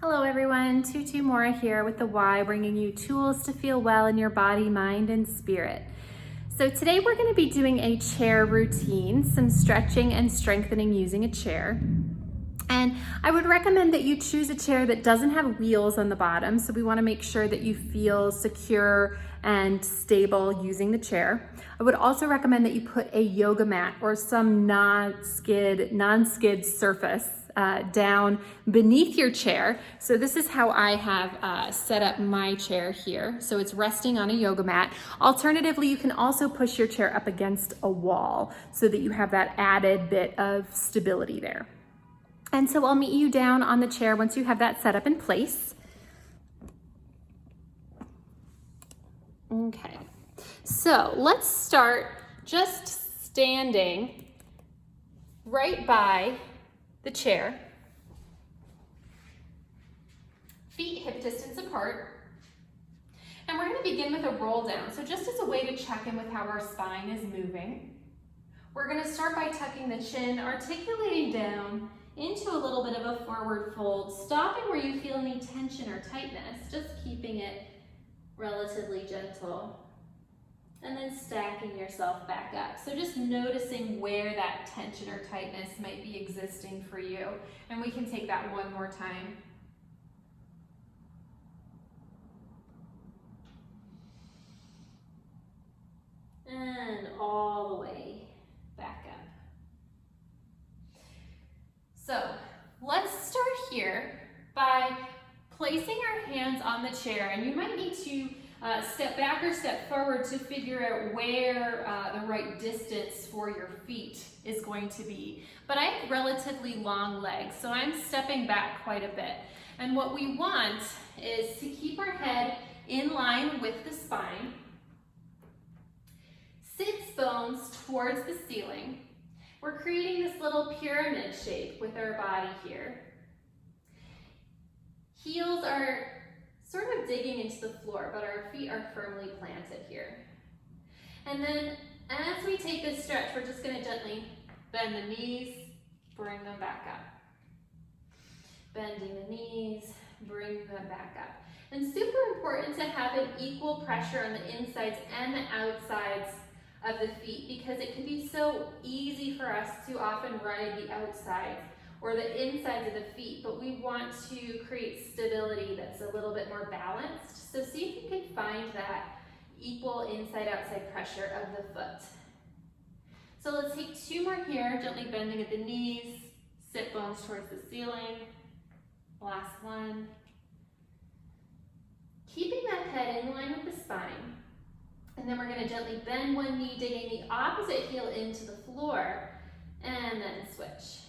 Hello everyone, Tutu Mora here with the Y, bringing you tools to feel well in your body, mind, and spirit. So today we're going to be doing a chair routine, some stretching and strengthening using a chair. And I would recommend that you choose a chair that doesn't have wheels on the bottom, so we want to make sure that you feel secure and stable using the chair. I would also recommend that you put a yoga mat or some non-skid surface down beneath your chair. So this is how I have set up my chair here. So it's resting on a yoga mat. Alternatively, you can also push your chair up against a wall so that you have that added bit of stability there. And so I'll meet you down on the chair once you have that set up in place. Okay, so let's start just standing right by the chair, feet hip distance apart, and we're going to begin with a roll down. So just as a way to check in with how our spine is moving, we're going to start by tucking the chin, articulating down into a little bit of a forward fold, stopping where you feel any tension or tightness, just keeping it relatively gentle. And then stacking yourself back up. So just noticing where that tension or tightness might be existing for you. And we can take that one more time. And all the way back up. So let's start here by placing our hands on the chair, and you might need to step back or step forward to figure out where the right distance for your feet is going to be. But I have relatively long legs, so I'm stepping back quite a bit. And what we want is to keep our head in line with the spine, sits bones towards the ceiling. We're creating this little pyramid shape with our body here. Heels are sort of digging into the floor, but our feet are firmly planted here. And then as we take this stretch, we're just going to gently bend the knees, bring them back up. Bending the knees, bring them back up. And super important to have an equal pressure on the insides and the outsides of the feet, because it can be so easy for us to often ride the outsides or the insides of the feet, but we want to create stability that's a little bit more balanced. So see if you can find that equal inside-outside pressure of the foot. So let's take two more here, gently bending at the knees, sit bones towards the ceiling. Last one. Keeping that head in line with the spine. And then we're going to gently bend one knee, digging the opposite heel into the floor, and then switch.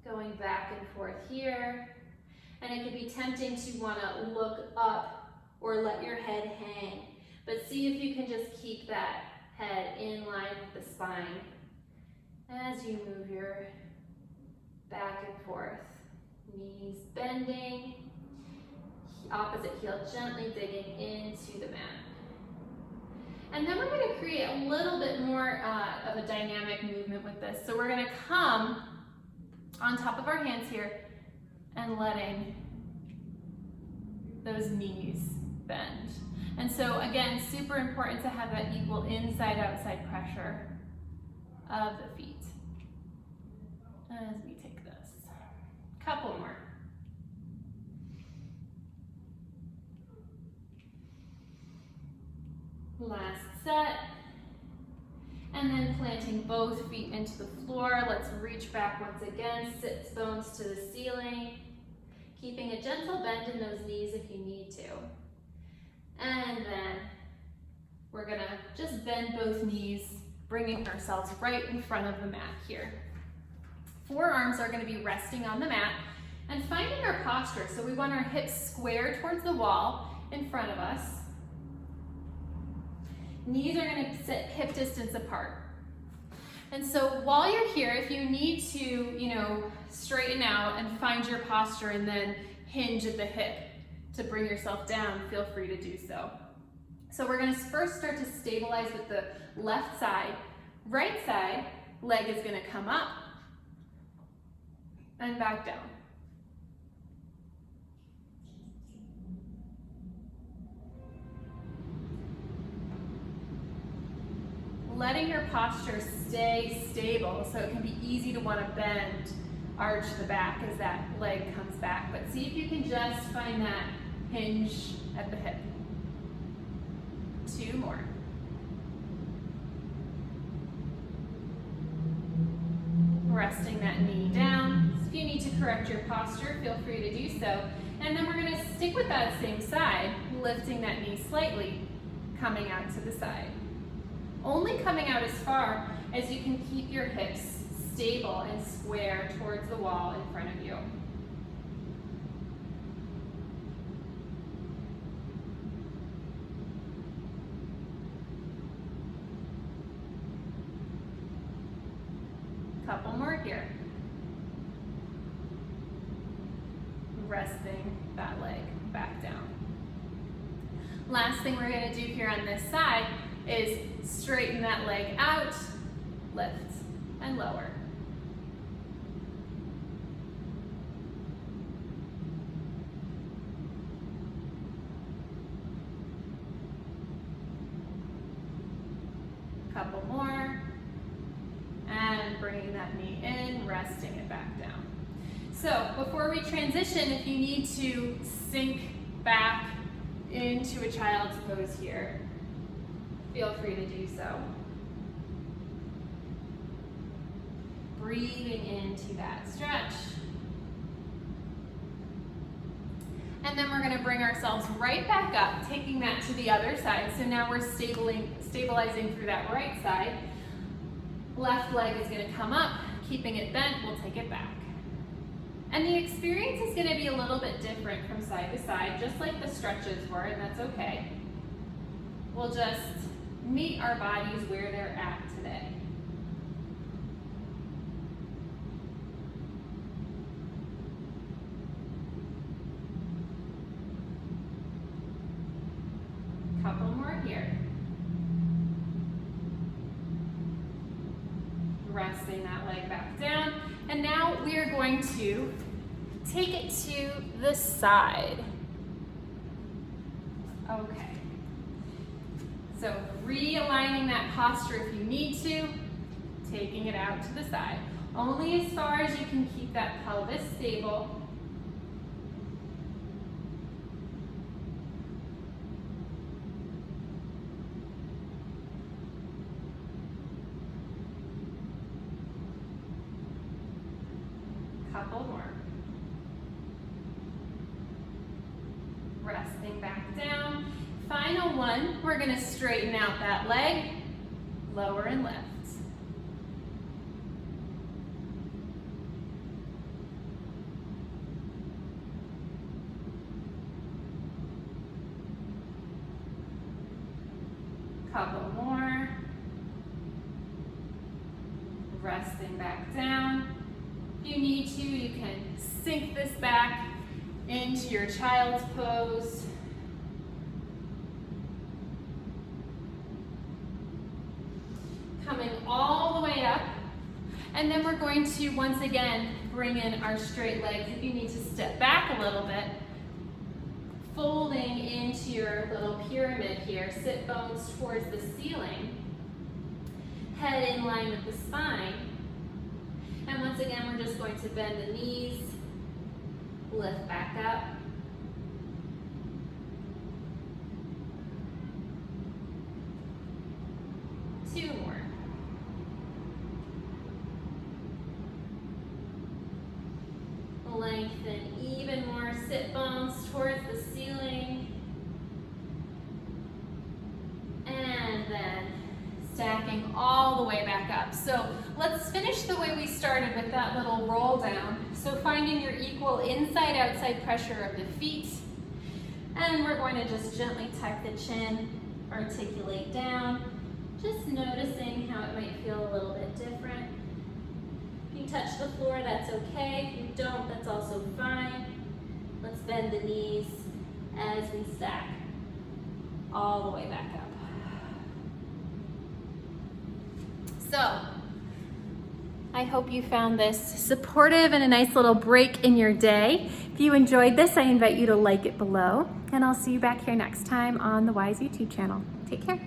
Going back and forth here. And it can be tempting to want to look up or let your head hang. But see if you can just keep that head in line with the spine as you move your back and forth. Knees bending. Opposite heel gently digging into the mat. And then we're going to create a little bit more of a dynamic movement with this. So we're going to come on top of our hands here and letting those knees bend. And so again, super important to have that equal inside-outside pressure of the feet. As we take this. Couple more. Last set. And then planting both feet into the floor. Let's reach back once again, sits bones to the ceiling. Keeping a gentle bend in those knees if you need to. And then we're gonna just bend both knees, bringing ourselves right in front of the mat here. Forearms are gonna be resting on the mat and finding our posture. So we want our hips square towards the wall in front of us. Knees are going to sit hip distance apart. And so while you're here, if you need to, straighten out and find your posture and then hinge at the hip to bring yourself down, feel free to do so. So we're going to first start to stabilize with the left side. Right side leg is going to come up and back down. Letting your posture stay stable so it can be easy to want to bend, arch the back as that leg comes back. But see if you can just find that hinge at the hip. 2 more. Resting that knee down. If you need to correct your posture, feel free to do so. And then we're going to stick with that same side, lifting that knee slightly, coming out to the side. Only coming out as far as you can keep your hips stable and square towards the wall in front of you. Couple more here. Resting that leg back down. Last thing we're going to do here on this side is straighten that leg out, lift, and lower. Couple more. And bringing that knee in, resting it back down. So before we transition, if you need to sink back into a child's pose here, feel free to do so. Breathing into that stretch. And then we're going to bring ourselves right back up, taking that to the other side. So now we're stabilizing through that right side. Left leg is going to come up, keeping it bent, we'll take it back. And the experience is going to be a little bit different from side to side, just like the stretches were, and that's okay. We'll just meet our bodies where they're at today. Couple more here. Resting that leg back down. And now we are going to take it to the side. Okay. So realigning that posture if you need to, taking it out to the side. Only as far as you can keep that pelvis stable. Couple more. Resting back down. Final one, we're going to straighten out that leg, lower and lift. Couple more. Resting back down. If you need to, you can sink this back into your child's pose. Coming all the way up. And then we're going to, once again, bring in our straight legs. If you need to step back a little bit, folding into your little pyramid here, sit bones towards the ceiling, head in line with the spine. And once again, we're just going to bend the knees, lift back up. Two more. Lengthen even more, sit bones towards the ceiling. And then stacking all the way back up. So let's finish the way we started with that little roll down. So finding your equal inside outside pressure of the feet. And we're going to just gently tuck the chin, articulate down, just noticing how it might feel a little bit different. If you touch the floor, that's okay. If you don't, that's also fine. Let's bend the knees as we stack all the way back up. So, I hope you found this supportive and a nice little break in your day. If you enjoyed this, I invite you to like it below, and I'll see you back here next time on the Wise YouTube channel. Take care.